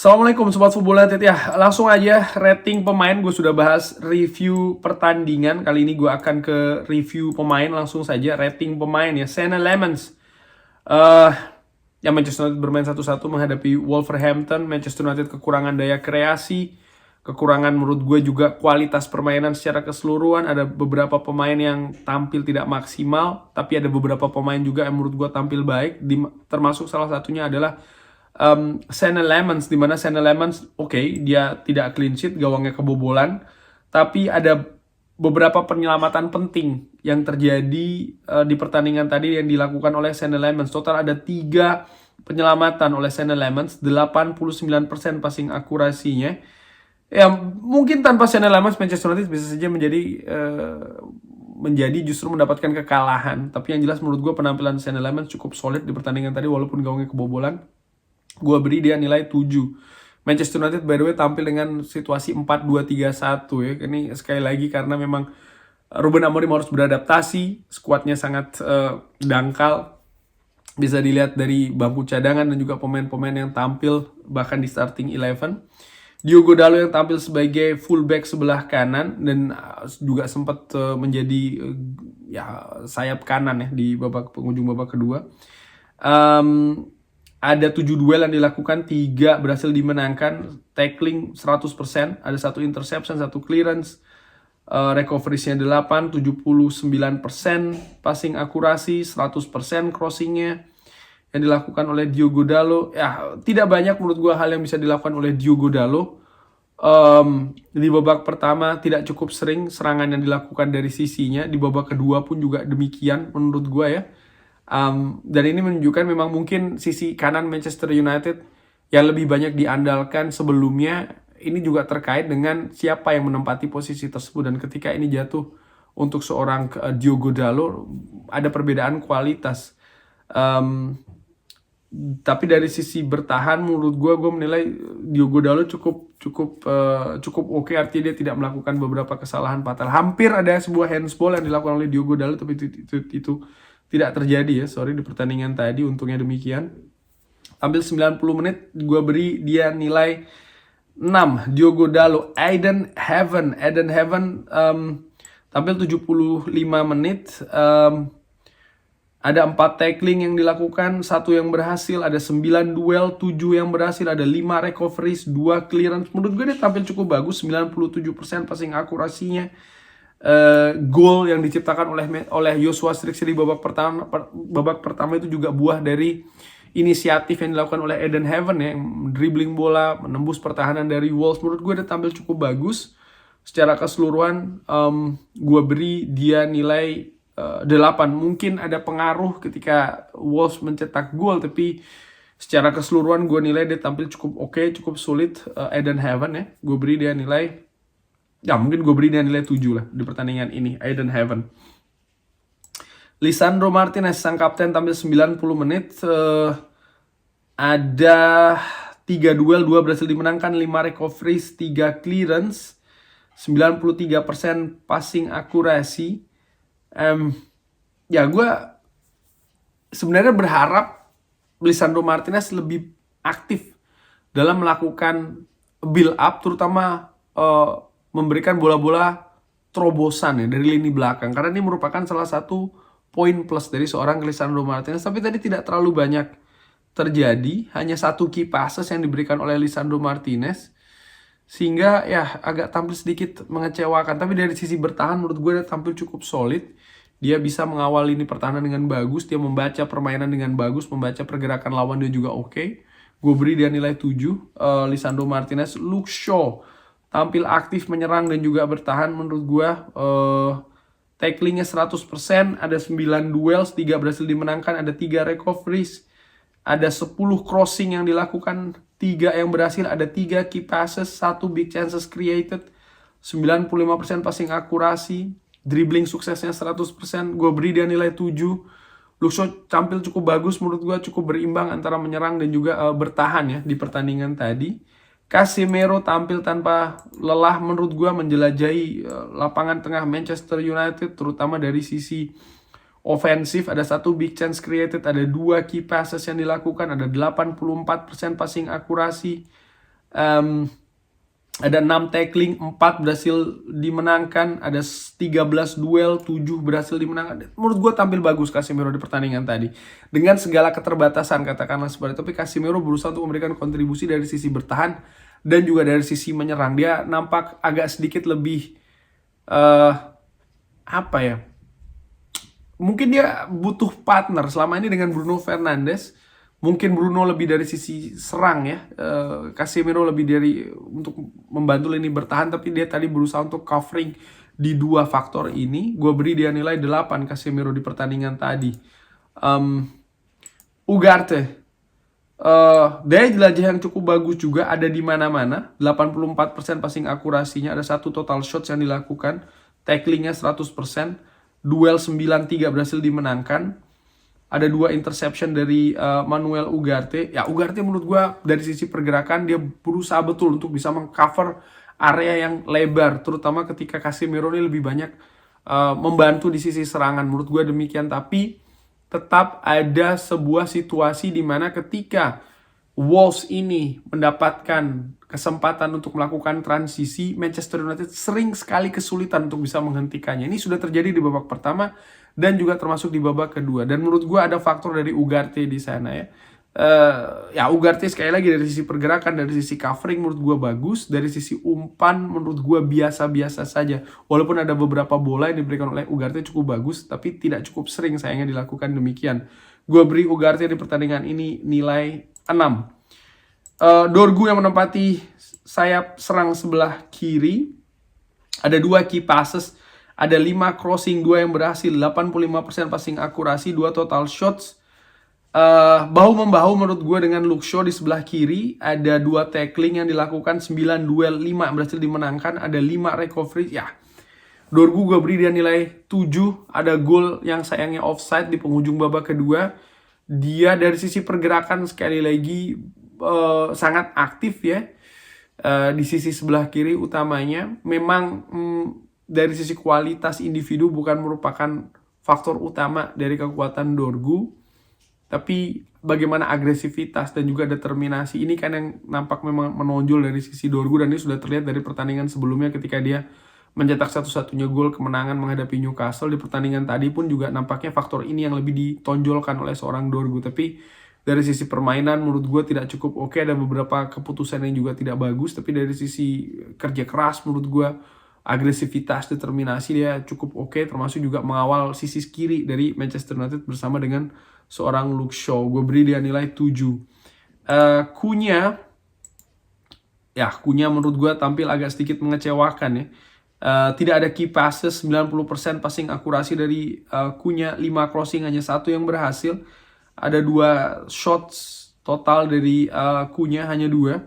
Assalamualaikum Sobat Football United ya. Langsung aja rating pemain, gue sudah bahas review pertandingan. Kali ini gue akan ke review pemain, langsung saja rating pemain ya. Senne Lammens. Ya Manchester United bermain satu-satu menghadapi Wolverhampton. Manchester United kekurangan daya kreasi, kekurangan menurut gue juga kualitas permainan secara keseluruhan. Ada beberapa pemain yang tampil tidak maksimal, tapi ada beberapa pemain juga yang menurut gue tampil baik. Termasuk salah satunya adalah Senne Lammens, di mana Senne Lammens dia tidak clean sheet, gawangnya kebobolan, tapi ada beberapa penyelamatan penting yang terjadi di pertandingan tadi yang dilakukan oleh Senne Lammens. Total ada 3 penyelamatan oleh Senne Lammens, 89% passing akurasinya. Ya mungkin tanpa Senne Lammens Manchester United bisa saja menjadi justru mendapatkan kekalahan. Tapi yang jelas menurut gue penampilan Senne Lammens cukup solid di pertandingan tadi walaupun gawangnya kebobolan. Gue beri dia nilai 7. Manchester United by the way tampil dengan situasi 4-2-3-1 ya. Ini sekali lagi karena memang Ruben Amorim harus beradaptasi. Skuadnya sangat dangkal. Bisa dilihat dari bangku cadangan dan juga pemain-pemain yang tampil bahkan di starting 11. Diogo Dalot yang tampil sebagai fullback sebelah kanan dan juga sempat menjadi sayap kanan ya di penghujung babak kedua. Ada 7 duel yang dilakukan, 3 berhasil dimenangkan, tackling 100%, ada 1 interception, 1 clearance, recovery-nya 8, 79%, passing akurasi, 100% crossing-nya yang dilakukan oleh Diogo Dalot. Ya, tidak banyak menurut gue hal yang bisa dilakukan oleh Diogo Dalot. Di babak pertama tidak cukup sering serangan yang dilakukan dari sisinya, di babak kedua pun juga demikian menurut gue ya. Dan ini menunjukkan memang mungkin sisi kanan Manchester United yang lebih banyak diandalkan sebelumnya. Ini juga terkait dengan siapa yang menempati posisi tersebut. Dan ketika ini jatuh untuk seorang Diogo Dalot, ada perbedaan kualitas. Tapi dari sisi bertahan menurut gue menilai Diogo Dalot cukup oke. Artinya dia tidak melakukan beberapa kesalahan fatal. Hampir ada sebuah handsball yang dilakukan oleh Diogo Dalot, tapi itu tidak terjadi ya, di pertandingan tadi, untungnya demikian. Tampil 90 menit, gue beri dia nilai 6. Diogo Dalot. Eden Heaven tampil 75 menit, ada 4 tackling yang dilakukan, 1 yang berhasil, ada 9 duel, 7 yang berhasil, ada 5 recoveries, 2 clearance. Menurut gue dia tampil cukup bagus, 97% passing akurasinya. Gol yang diciptakan oleh Joshua Zirkzee di babak pertama itu juga buah dari inisiatif yang dilakukan oleh Eden Heaven ya, yang dribbling bola, menembus pertahanan dari Wolves. Menurut gue dia tampil cukup bagus. Secara keseluruhan gue beri dia nilai 8. Mungkin ada pengaruh ketika Wolves mencetak gol, tapi secara keseluruhan gue nilai dia tampil cukup oke, cukup sulit. Eden Heaven ya, gue beri dia nilai, mungkin gue beri dia nilai 7 lah di pertandingan ini. Eden Heaven. Lisandro Martinez, sang kapten, tampil 90 menit. Ada 3 duel, 2 berhasil dimenangkan, 5 recoveries, 3 clearance, 93% passing akurasi. Gue sebenarnya berharap Lisandro Martinez lebih aktif dalam melakukan build up, terutama memberikan bola-bola terobosan ya dari lini belakang, karena ini merupakan salah satu poin plus dari seorang Lisandro Martinez. Tapi tadi tidak terlalu banyak terjadi, hanya 1 key passes yang diberikan oleh Lisandro Martinez, sehingga ya agak tampil sedikit mengecewakan. Tapi dari sisi bertahan menurut gue dia tampil cukup solid. Dia bisa mengawal lini pertahanan dengan bagus, dia membaca permainan dengan bagus, membaca pergerakan lawan dia juga oke. Gue beri dia nilai 7. Lisandro Martinez. Luke Shaw tampil aktif menyerang dan juga bertahan menurut gue. Tacklingnya 100%, ada 9 duels, 3 berhasil dimenangkan, ada 3 recoveries, ada 10 crossing yang dilakukan, 3 yang berhasil, ada 3 key passes, 1 big chances created, 95% passing akurasi, dribbling suksesnya 100%. Gue beri dia nilai 7. Luke Shaw tampil cukup bagus menurut gue, cukup berimbang antara menyerang dan juga bertahan ya di pertandingan tadi. Casemiro tampil tanpa lelah menurut gue, menjelajahi lapangan tengah Manchester United, terutama dari sisi ofensif. Ada 1 big chance created, ada 2 key passes yang dilakukan, ada 84% passing akurasi, Ada 6 tackling, 4 berhasil dimenangkan, ada 13 duel, 7 berhasil dimenangkan. Menurut gue tampil bagus Casemiro di pertandingan tadi. Dengan segala keterbatasan katakanlah seperti itu, tapi Casemiro berusaha untuk memberikan kontribusi dari sisi bertahan dan juga dari sisi menyerang. Dia nampak agak sedikit lebih apa ya? Mungkin dia butuh partner selama ini dengan Bruno Fernandes. Mungkin Bruno lebih dari sisi serang ya, Casemiro lebih dari untuk membantu lini bertahan, tapi dia tadi berusaha untuk covering di dua faktor ini. Gue beri dia nilai 8 Casemiro di pertandingan tadi. Ugarte, daya jelajah yang cukup bagus juga, ada di mana-mana. 84% passing akurasinya, ada 1 total shots yang dilakukan, tacklingnya 100%, duel 9-3 berhasil dimenangkan. Ada 2 interception dari Manuel Ugarte. Ya, Ugarte menurut gue dari sisi pergerakan dia berusaha betul untuk bisa mengcover area yang lebar, terutama ketika Casemiro ini lebih banyak membantu di sisi serangan. Menurut gue demikian, tapi tetap ada sebuah situasi di mana ketika Wolves ini mendapatkan kesempatan untuk melakukan transisi, Manchester United sering sekali kesulitan untuk bisa menghentikannya. Ini sudah terjadi di babak pertama dan juga termasuk di babak kedua. Dan menurut gue ada faktor dari Ugarte di sana ya. Ya Ugarte sekali lagi dari sisi pergerakan, dari sisi covering menurut gue bagus. Dari sisi umpan menurut gue biasa-biasa saja. Walaupun ada beberapa bola yang diberikan oleh Ugarte cukup bagus, tapi tidak cukup sering sayangnya dilakukan demikian. Gue beri Ugarte di pertandingan ini nilai 6. Dorgu yang menempati sayap serang sebelah kiri, ada 2 key passes, ada 5 crossing, 2 yang berhasil, 85% passing akurasi, 2 total shots. Bahu-membahu menurut gue dengan Luke Shaw di sebelah kiri. Ada 2 tackling yang dilakukan, 9 duel, 5 berhasil dimenangkan, ada 5 recovery. Ya, Dorgu gue beri dia nilai 7. Ada gol yang sayangnya offside di penghujung babak kedua. Dia dari sisi pergerakan sekali lagi sangat aktif ya, di sisi sebelah kiri utamanya. Memang dari sisi kualitas individu bukan merupakan faktor utama dari kekuatan Dorgu, tapi bagaimana agresivitas dan juga determinasi ini kan yang nampak memang menonjol dari sisi Dorgu. Dan ini sudah terlihat dari pertandingan sebelumnya ketika dia mencetak satu-satunya gol kemenangan menghadapi Newcastle. Di pertandingan tadi pun juga nampaknya faktor ini yang lebih ditonjolkan oleh seorang Dorgu. Tapi dari sisi permainan menurut gue tidak cukup oke. Ada beberapa keputusan yang juga tidak bagus. Tapi dari sisi kerja keras menurut gue, agresivitas, determinasi dia cukup oke. Termasuk juga mengawal sisi kiri dari Manchester United bersama dengan seorang Luke Shaw. Gue beri dia nilai 7. Cunha menurut gue tampil agak sedikit mengecewakan ya. Tidak ada key passes, 90% passing akurasi dari Cunha, 5 crossing hanya 1 yang berhasil. Ada 2 shots total dari Cunha, hanya 2.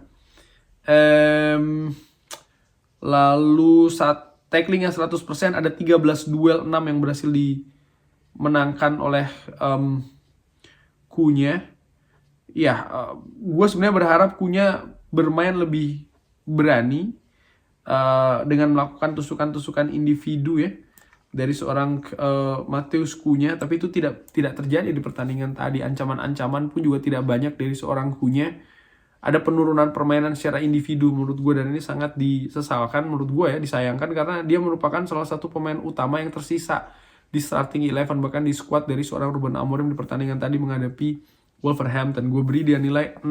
Lalu saat tacklingnya 100%, ada 13 duel, 6 yang berhasil dimenangkan oleh Cunha. Ya, gue sebenarnya berharap Cunha bermain lebih berani dengan melakukan tusukan-tusukan individu ya dari seorang Matheus Cunha, tapi itu tidak terjadi di pertandingan tadi. Ancaman-ancaman pun juga tidak banyak dari seorang Cunha. Ada penurunan permainan secara individu menurut gue, dan ini sangat disesalkan menurut gue ya, disayangkan, karena dia merupakan salah satu pemain utama yang tersisa di starting 11 bahkan di squad dari seorang Ruben Amorim di pertandingan tadi menghadapi Wolverhampton. Gue beri dia nilai 6.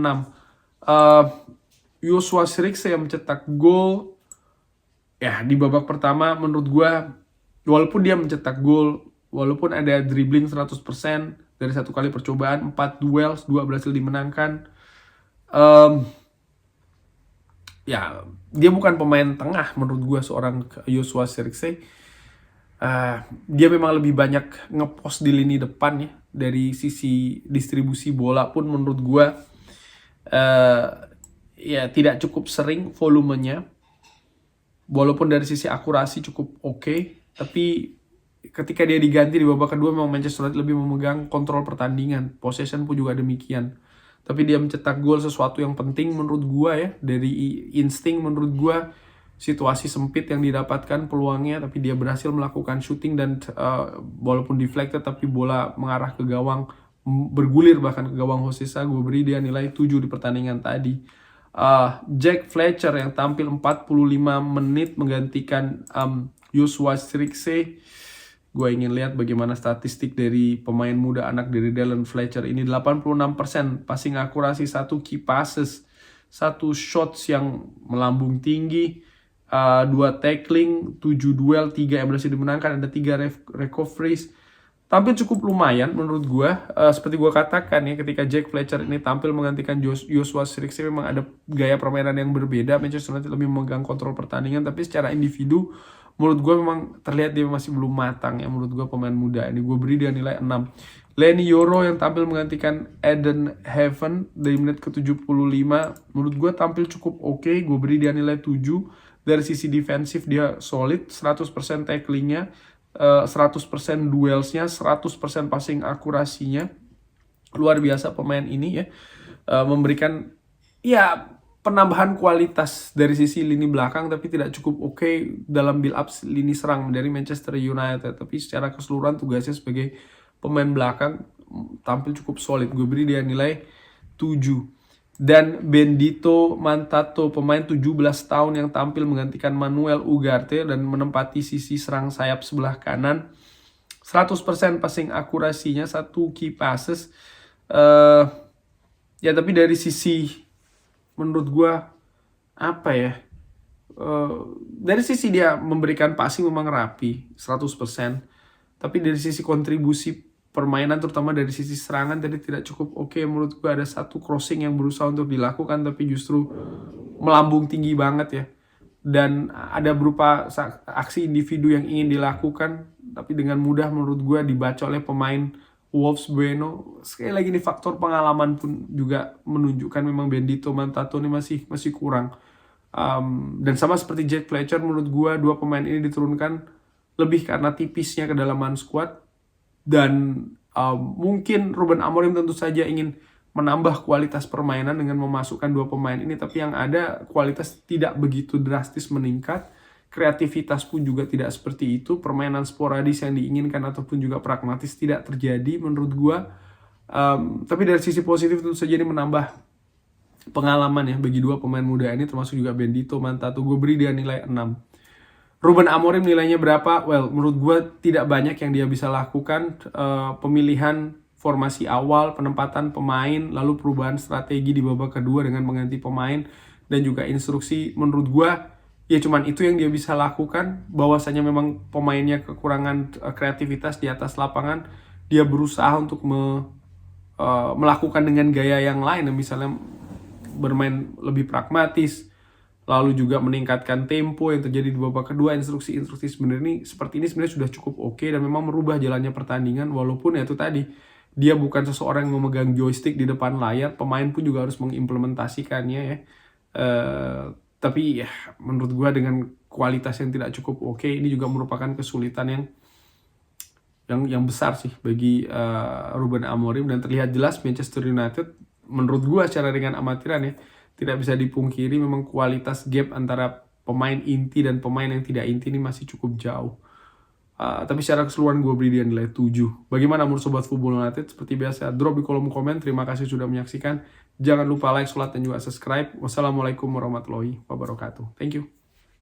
Joshua Zirkzee yang mencetak gol ya di babak pertama menurut gue, walaupun dia mencetak gol, walaupun ada dribbling 100% dari 1 kali percobaan, 4 duel, 2 berhasil dimenangkan. Ya, dia bukan pemain tengah menurut gue seorang Joshua Zirkzee. Dia memang lebih banyak ngepost di lini depan ya. Dari sisi distribusi bola pun menurut gue ya tidak cukup sering volumenya. Walaupun dari sisi akurasi cukup oke, tapi ketika dia diganti di babak kedua memang Manchester United lebih memegang kontrol pertandingan. Possession pun juga demikian. Tapi dia mencetak gol sesuatu yang penting menurut gue ya. Dari insting menurut gue, situasi sempit yang didapatkan peluangnya, tapi dia berhasil melakukan shooting dan walaupun deflected tapi bola mengarah ke gawang, bergulir bahkan ke gawang Josesa. Gue beri dia nilai 7 di pertandingan tadi. Jack Fletcher yang tampil 45 menit menggantikan Joshua Zirkzee. Gue ingin lihat bagaimana statistik dari pemain muda anak dari Dallin Fletcher ini. 86% passing akurasi, 1 key passes, 1 shots yang melambung tinggi, 2 tackling, 7 duel, 3 yang berhasil dimenangkan, ada 3 recoveries. Tampil cukup lumayan menurut gue. Seperti gue katakan ya, ketika Jack Fletcher ini tampil menggantikan Joshua Zirkzee, memang ada gaya permainan yang berbeda. Manchester United lebih memegang kontrol pertandingan, tapi secara individu menurut gue memang terlihat dia masih belum matang ya. Menurut gue pemain muda ini, gue beri dia nilai 6. Leny Yoro yang tampil menggantikan Eden Heaven dari menit ke-75, menurut gue tampil cukup oke. Gue beri dia nilai 7. Dari sisi defensif dia solid, 100% tacklingnya, 100% duelsnya, 100% passing akurasinya. Luar biasa pemain ini ya. Memberikan ya penambahan kualitas dari sisi lini belakang, tapi tidak cukup oke dalam build up lini serang dari Manchester United. Tapi secara keseluruhan tugasnya sebagai pemain belakang tampil cukup solid. Gue beri dia nilai 7. Dan Bendito Mantato, pemain 17 tahun yang tampil menggantikan Manuel Ugarte dan menempati sisi serang sayap sebelah kanan. 100% passing akurasinya, 1 key passes. Ya tapi dari sisi menurut gue apa ya, dari sisi dia memberikan passing memang rapi 100%, tapi dari sisi kontribusi permainan terutama dari sisi serangan tadi tidak cukup oke. Menurut gue ada 1 crossing yang berusaha untuk dilakukan tapi justru melambung tinggi banget ya, dan ada berupa aksi individu yang ingin dilakukan tapi dengan mudah menurut gue dibaca oleh pemain Wolves Bueno. Sekali lagi nih faktor pengalaman pun juga menunjukkan memang Bendito Mantato ini masih kurang. Dan sama seperti Jack Fletcher, menurut gue 2 pemain ini diturunkan lebih karena tipisnya kedalaman squad. Dan mungkin Ruben Amorim tentu saja ingin menambah kualitas permainan dengan memasukkan 2 pemain ini, tapi yang ada kualitas tidak begitu drastis meningkat. Kreativitas pun juga tidak seperti itu. Permainan sporadis yang diinginkan ataupun juga pragmatis tidak terjadi menurut gua. Tapi dari sisi positif tentu saja ini menambah pengalaman ya bagi 2 pemain muda ini, termasuk juga Bendito Mantato. Gue beri dia nilai 6. Ruben Amorim nilainya berapa? Well, menurut gue tidak banyak yang dia bisa lakukan. Pemilihan formasi awal, penempatan pemain, lalu perubahan strategi di babak kedua dengan mengganti pemain, dan juga instruksi, menurut gue ya cuman itu yang dia bisa lakukan. Bahwasanya memang pemainnya kekurangan kreativitas di atas lapangan, dia berusaha untuk melakukan dengan gaya yang lain, misalnya bermain lebih pragmatis, lalu juga meningkatkan tempo yang terjadi di babak kedua. Instruksi-instruksi seperti ini sebenarnya sudah cukup oke dan memang merubah jalannya pertandingan. Walaupun ya itu tadi, dia bukan seseorang yang memegang joystick di depan layar, pemain pun juga harus mengimplementasikannya ya. Tapi ya menurut gue dengan kualitas yang tidak cukup oke, ini juga merupakan kesulitan yang besar sih bagi Ruben Amorim. Dan terlihat jelas Manchester United menurut gue secara dengan amatiran ya, tidak bisa dipungkiri memang kualitas gap antara pemain inti dan pemain yang tidak inti ini masih cukup jauh. Tapi secara keseluruhan gue beri dia nilai 7. Bagaimana menurut Sobat Football United? Seperti biasa, drop di kolom komen. Terima kasih sudah menyaksikan. Jangan lupa like, share, dan juga subscribe. Wassalamualaikum warahmatullahi wabarakatuh. Thank you.